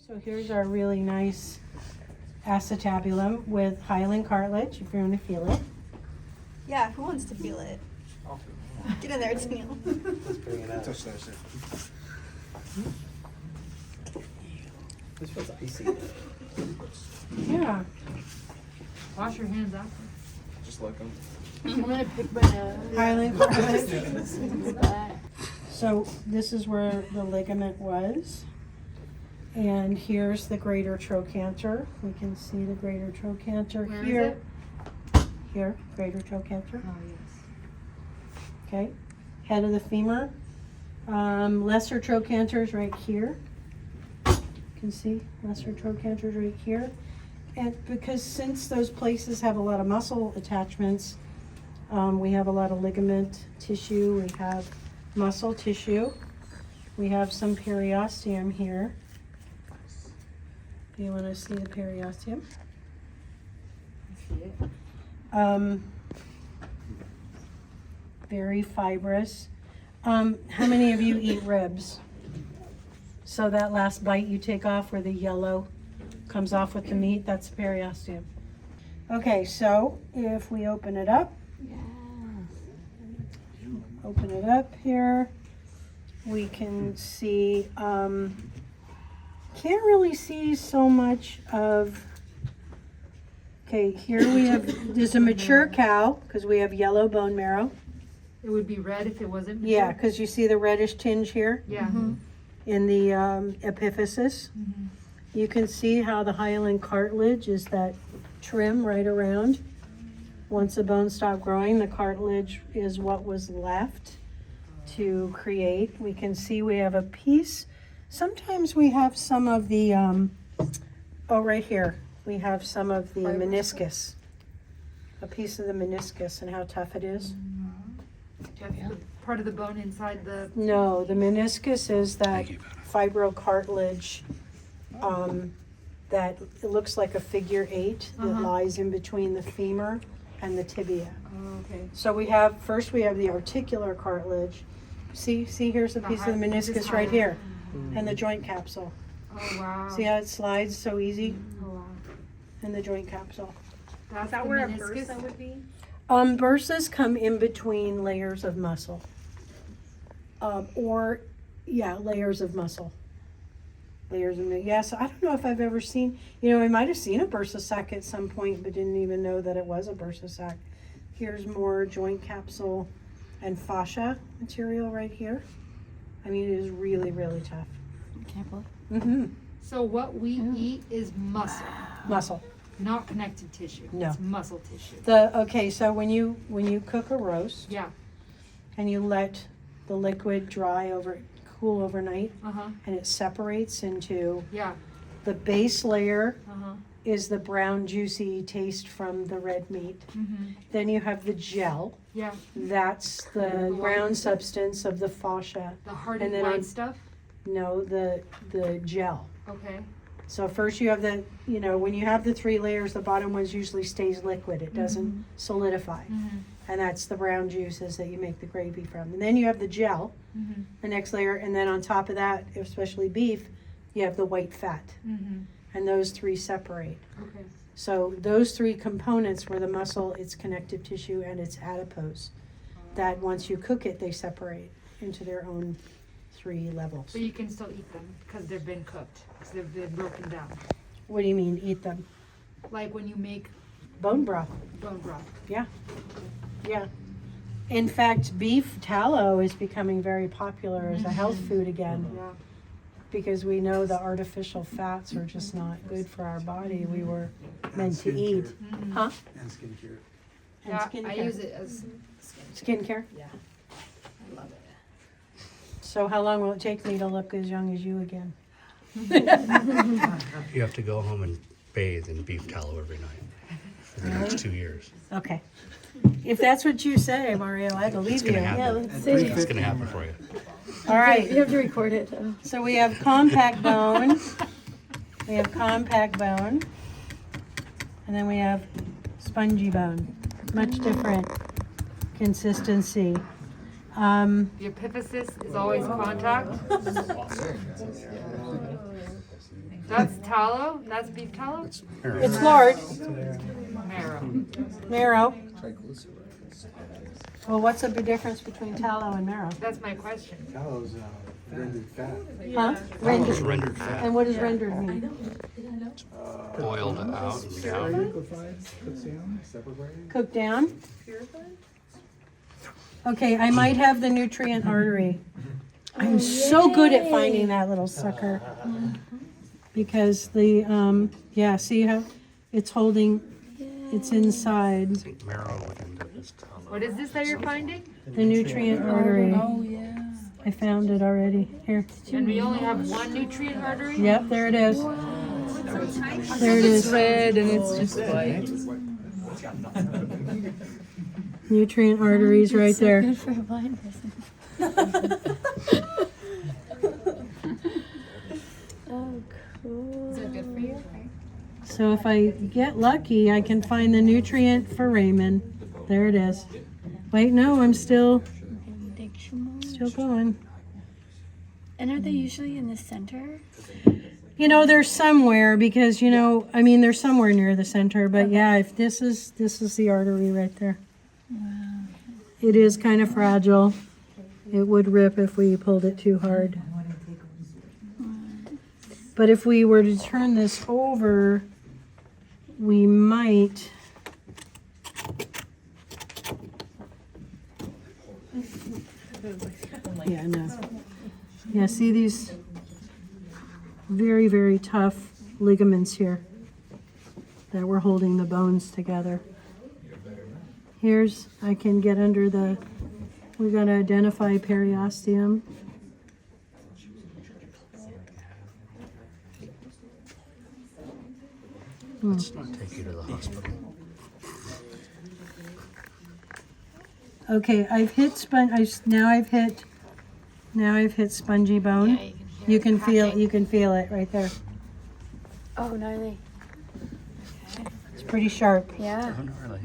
So here's our really nice acetabulum with hyaline cartilage, if you want to feel it. Yeah, who wants to feel it? Get in there, Daniel. Let's bring it out. Touch that shit. This feels icy. Yeah. Wash your hands after. Just like them. I'm gonna pick my nose. Hyaline cartilage. But So this is where the ligament was. And here's the greater trochanter. We can see the greater trochanter Where is here. it? Here, greater trochanter. Oh, yes. Okay. Head of the femur. Lesser trochanters right here. You can see lesser trochanters right here. And because since those places have a lot of muscle attachments, we have a lot of ligament tissue, we have muscle tissue. We have some periosteum here. Do you want to see the periosteum? I see it. Very fibrous. How many of you eat ribs? So that last bite you take off where the yellow comes off with the meat, that's the periosteum. Okay, so if we open it up, open it up here, we can see, can't really see so much of, okay, here we have, there's a mature cow, because we have yellow bone marrow. It would be red if it wasn't. Yeah, mature? because you see the reddish tinge here Yeah. in the epiphysis. Mhm. You can see how the hyaline cartilage is that trim right around. Once the bone stopped growing, the cartilage is what was left to create. We can see we have a piece. Sometimes we have some of the, oh, right here, we have some of the meniscus. A piece of the meniscus and how tough it is. That's the part of the bone inside the. No, the meniscus is that fibrocartilage that it looks like a figure 8 that Uh-huh. lies in between the femur and the tibia. Oh, okay. So we have, first we have the articular cartilage. See, here's a piece of the meniscus right here, and the joint capsule. Oh, wow. See how it slides so easy Oh, wow. in the joint capsule? That's Is that the where a meniscus? bursa would be? Bursas come in between layers of muscle. Layers of muscle. Yeah, so I don't know if I've ever seen, I might have seen a bursa sac at some point, but didn't even know that it was a bursa sac. Here's more joint capsule and fascia material right here. I mean, it is really, really tough. can't believe. Mm-hmm. So what we eat is muscle, Muscle. not connective tissue. No. It's muscle tissue. Okay, so when you cook a roast Yeah. and you let the liquid cool overnight, Uh-huh. and it separates into Yeah. the base layer Uh-huh. is the brown juicy taste from the red meat. Mm-hmm. Then you have the gel. Yeah. That's the ground substance of the fascia. The hard And and then white on- stuff. No, the gel. Okay. So first you have when you have the 3 layers, the bottom one usually stays liquid. It doesn't solidify. Mm-hmm. And that's the brown juices that you make the gravy from. And then you have the gel, Mm-hmm. the next layer, and then on top of that, especially beef, you have the white fat. Mm-hmm. And those 3 separate. Okay. So those 3 components were the muscle, its connective tissue, and its adipose. That once you cook it, they separate into their own 3 levels. But you can still eat them because they've been cooked, because they've been broken down. What do you mean, eat them? Like when you make Bone broth. bone broth. Yeah. In fact, beef tallow is becoming very popular as a health food again, Yeah. because we know the artificial fats are just not good for our body. We were meant to eat. Mm-hmm. Huh? And skincare. And Yeah, skincare. I use it as Skincare? Yeah. I love it. So how long will it take me to look as young as you again? You have to go home and bathe in beef tallow every night for the next 2 years. Okay. If that's what you say, Mario, I believe It's you. gonna Yeah, happen. let's see. It's gonna happen for you. All right. You have to record it. So we have compact bone. We have compact bone. And then we have spongy bone. Much different consistency. The epiphysis is always contact. That's tallow? That's beef tallow? It's marrow. It's lard, Marrow. marrow. Well, what's the big difference between tallow and marrow? That's my question. Callow's rendered fat. Huh? It's Rendered. rendered fat, And what does rendered mean? boiled out and down. Cooked down? Okay, I might have the nutrient artery. I'm so good at finding that little sucker. Because the, yeah, see how it's holding, it's inside I think marrow would end up as tallow. What is this that you're finding? the nutrient artery. Oh, yeah. I found it already. Here. And we only have one nutrient artery? Yep, there it is. There it is. Red and it's just white. Nutrient arteries right there. Good for a blind person. Oh, cool. Is it good for you? So if I get lucky, I can find the nutrient for Raymond. There it is. Wait, no, I'm still going. And are they usually in the center? You know, they're somewhere because, you know, I mean, they're somewhere near the center, but yeah, if this is the artery right there. Wow. It is kind of fragile. It would rip if we pulled it too hard. But if we were to turn this over, we might. Yeah, no. Yeah, see these very, very tough ligaments here that were holding the bones together. Here's, I can get under the, we gotta identify periosteum. Let's not take you to the hospital. Okay, I've hit now I've hit spongy bone. Yeah, You can feel it right there. Oh, gnarly. It's pretty sharp. Yeah. Oh, gnarly.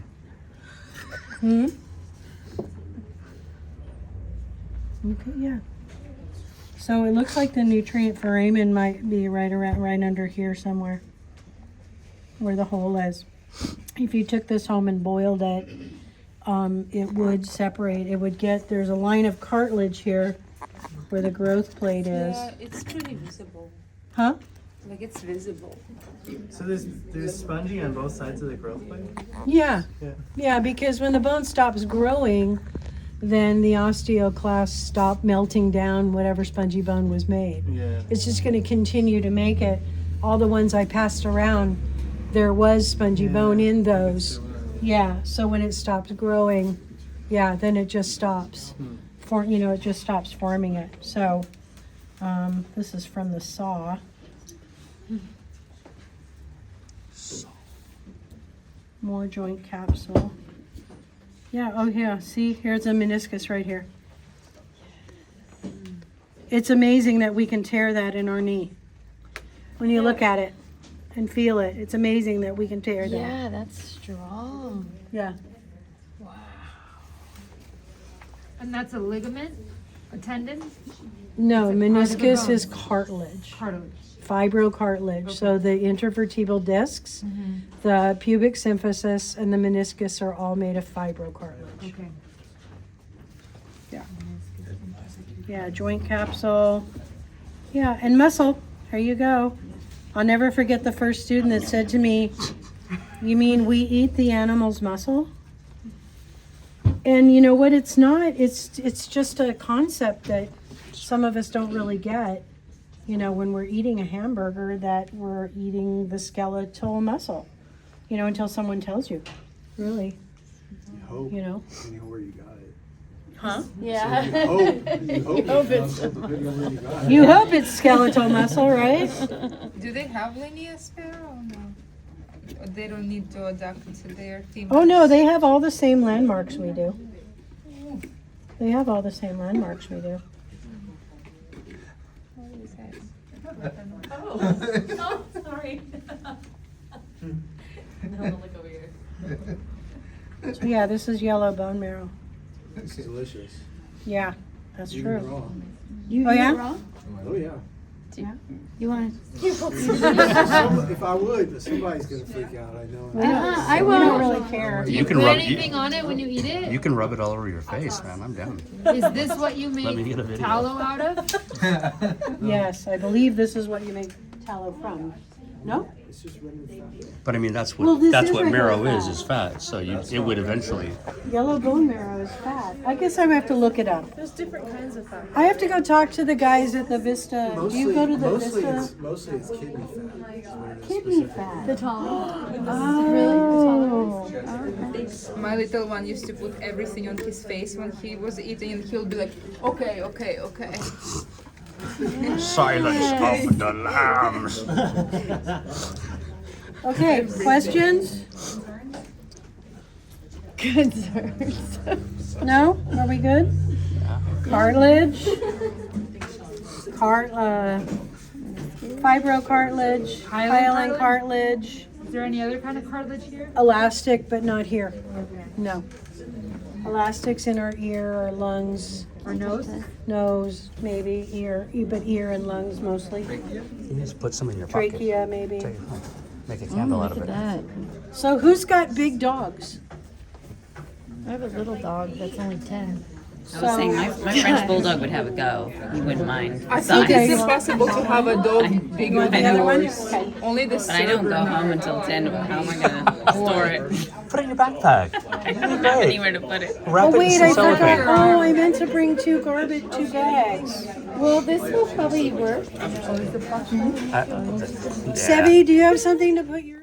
Hmm? Okay, yeah. So it looks like the nutrient for Raymond might be right under here somewhere, where the hole is. If you took this home and boiled it, it would separate. It would get, there's a line of cartilage here where the growth plate is. Yeah, it's pretty visible. Huh? Like it's visible. So there's spongy on both sides of the growth plate? Yeah. Yeah. Yeah, because when the bone stops growing, then the osteoclasts stop melting down whatever spongy bone was made. Yeah. It's just going to continue to make it. All the ones I passed around, there was spongy bone in those. Yeah, so when it stops growing, yeah, then it just stops. It just stops forming it. So this is from the saw. More joint capsule. Yeah, oh yeah, see, here's a meniscus right here. It's amazing that we can tear that in our knee. When you look at it and feel it, it's amazing that we can tear that. Yeah, that's strong. Yeah. And that's a ligament? A tendon? No, It's a part of the meniscus bone. is cartilage. Cartilage. Fibrocartilage. So the intervertebral discs, the pubic symphysis, and the meniscus are all made of fibrocartilage. Okay. Yeah, joint capsule. Yeah, and muscle. There you go. I'll never forget the first student that said to me, "You mean we eat the animal's muscle?" And you know what? It's not. It's just a concept that some of us don't really get. You know, when we're eating a hamburger, that we're eating the skeletal muscle. You know, until someone tells you. Really. You hope. You know. You know where you got it. Huh? Yeah. You hope it's depending on where you got it. You hope it's skeletal muscle, right? Do they have linear spare or no? Or they don't need to adapt to their females? Oh no, they have all the same landmarks we do. They have all the same landmarks we do. What is that? So yeah, this is yellow bone marrow. It's delicious. Yeah, that's Even true. raw. You Oh, eat yeah? it raw? Oh yeah. You want? If I would, but somebody's gonna freak out, I know. I We don't won't. really care. You can Put rub anything on it when you eat it? you can rub it all over your face, man. I'm down. Is this what you Let me make get a video. tallow out of? Yes, I believe this is what you make tallow from. No? It's just rendered fat. But I mean, that's Well, what this that's is what regular marrow fat. is fat. So it would eventually. Yellow bone marrow is fat. I guess I have to look it up. There's different kinds of fat. I have to go talk to the guys at the Vista. Do you go to the mostly Vista? mostly it's kidney fat. is what it is Kidney specifically. fat. The tall. Oh. My little one used to put everything on his face when he was eating, and he'll be like, okay, okay, okay. Silence of the lambs. Okay, questions? Concerns. No? Are we good? Cartilage? Fibrocartilage, hyaline cartilage, Is there any other kind of cartilage here? elastic, but not here. No. Elastics in our ear, our lungs, Or nose? nose, maybe, but ear and lungs mostly. You just put some in your pocket. Trachea, maybe. Take it home. Make a candle out of it. So who's got big dogs? I have a little dog that's only 10. I was saying my French bulldog would have a go. He wouldn't mind. I think Okay, it's well- impossible to have a dog bigger The than other one? yours. Okay. Only the But I don't server go now. home until 10. How am I gonna store it? Put it in your backpack. I don't have anywhere to put it. Wrap Oh it in wait, some I forgot. cellophane. Oh, I meant to bring two bags. Well, this will probably work. Yeah. Sebi, do you have something to put yours?